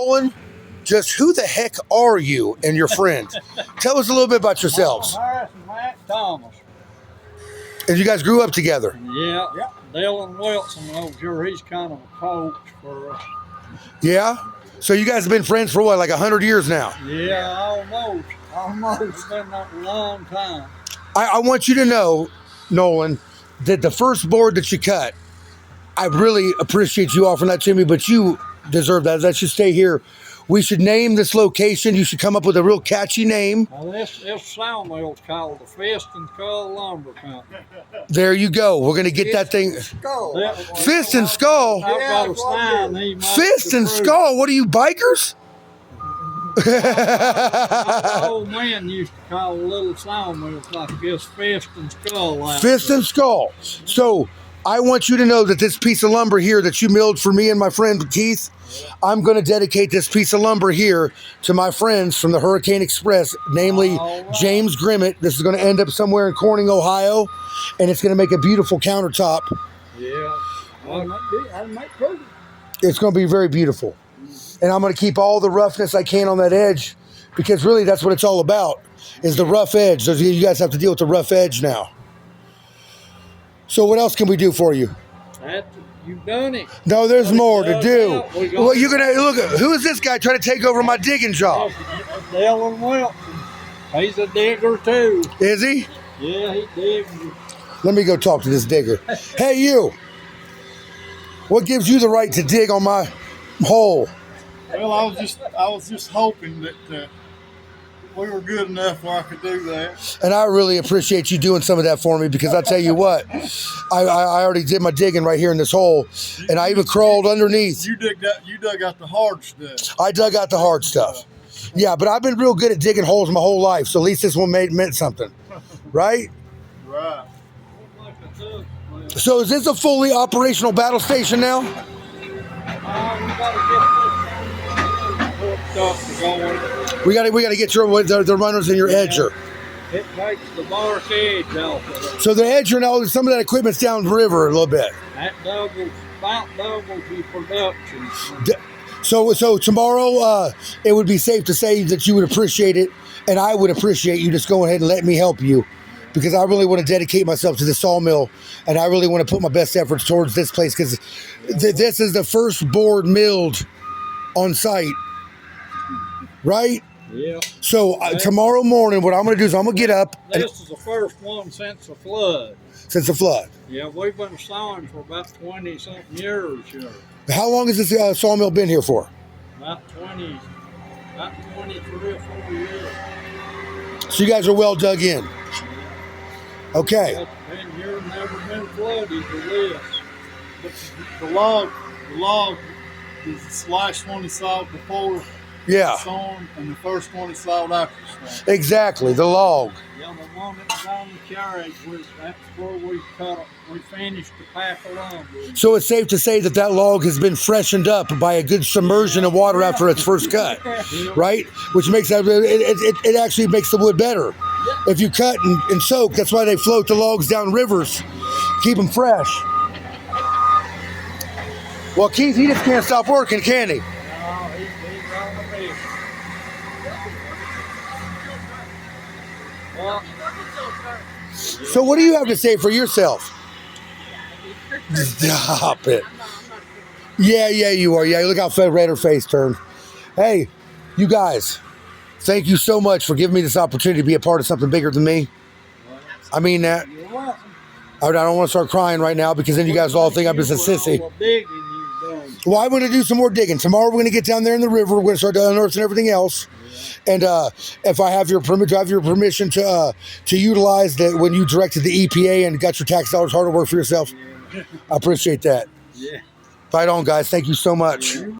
Nolan, just who the heck are you and your friend? Tell us a little bit about yourselves. Harris and Matt Thomas. And you guys grew up together. Yeah. Yep. Dylan Wilson over here, he's kind of a coach for us. Yeah? So you guys have been friends for what, like 100 years now? Yeah, almost. It's been a long time. I want you to know, Nolan, that the first board that you cut, I really appreciate you offering that to me, but you deserve that. That should stay here. We should name this location. You should come up with a real catchy name. Now this sawmill's called the Fist and Skull Lumber Company. There you go. We're going to get that thing. Skull. Fist and Skull? I've got a sign he made Fist to and prove. Skull? What are you, bikers? My old man used to call little sawmills like this Fist and Skull. Out Fist there. and Skull. So I want you to know that this piece of lumber here that you milled for me and my friend Keith, I'm going to dedicate this piece of lumber here to my friends from the Hurricane Express, namely James Grimmett. This is going to end up somewhere in Corning, Ohio, and it's going to make a beautiful countertop. Yeah. I'll make proof. It's going to be very beautiful. And I'm going to keep all the roughness I can on that edge, because really that's what it's all about, is the rough edge. You guys have to deal with the rough edge now. So what else can we do for you? You've done it. No, there's more to do. Well, you're gonna look. Who is this guy trying to take over my digging job? Dylan Wilson. He's a digger too. Is he? Yeah, he digs. Let me go talk to this digger. Hey, you. What gives you the right to dig on my hole? Well, I was just hoping that we were good enough where I could do that. And I really appreciate you doing some of that for me, because I tell you what, I already did my digging right here in this hole, and I even crawled underneath. You dug out the hard stuff. I dug out the hard stuff. Yeah, but I've been real good at digging holes my whole life, so at least this one meant something, right? Right. So is this a fully operational battle station now? We gotta get this stuff going. We gotta get the runners and your edger. It takes the bark edge off of it. So the edger now, some of that equipment's down the river a little bit. That about doubles the production. So tomorrow, it would be safe to say that you would appreciate it, and I would appreciate you just going ahead and letting me help you, because I really want to dedicate myself to the sawmill, and I really want to put my best efforts towards this place, because this is the first board milled on site, right? Yeah. So tomorrow morning, what I'm going to do is I'm going to get up. This is the first one since the flood. Since the flood. Yeah, we've been sawing for about 20-something years here. How long has this sawmill been here for? About 23 or 4 years. So you guys are well dug in. Okay. It's been here, never been flooded to this. The log is the last one he sawed before Yeah. the storm, and the first one he sawed after the storm. Exactly. The log. Yeah, the one that was on the carriage, that's where we cut it. We finished the pack of lumber. So it's safe to say that log has been freshened up by a good submersion of water after its first cut, right? Which makes that it actually makes the wood better. If you cut and soak, that's why they float the logs down rivers, keep them fresh. Well, Keith, he just can't stop working, can he? No, he's on the mission. Well, So what do you have to say for yourself? Stop it. Yeah, you are. Yeah, look how red her face turned. Hey, you guys, thank you so much for giving me this opportunity to be a part of something bigger than me. I mean that. you're welcome. I don't want to start crying right now, because then you guys all think I'm just a sissy. All the digging you've done. Well, I'm going to do some more digging. Tomorrow we're going to get down there in the river. We're going to start unearthing everything else. And if I have your permission to utilize that when you directed the EPA and got your tax dollars hard to work for yourself, I appreciate that. Yeah. Right on, guys. Thank you so much.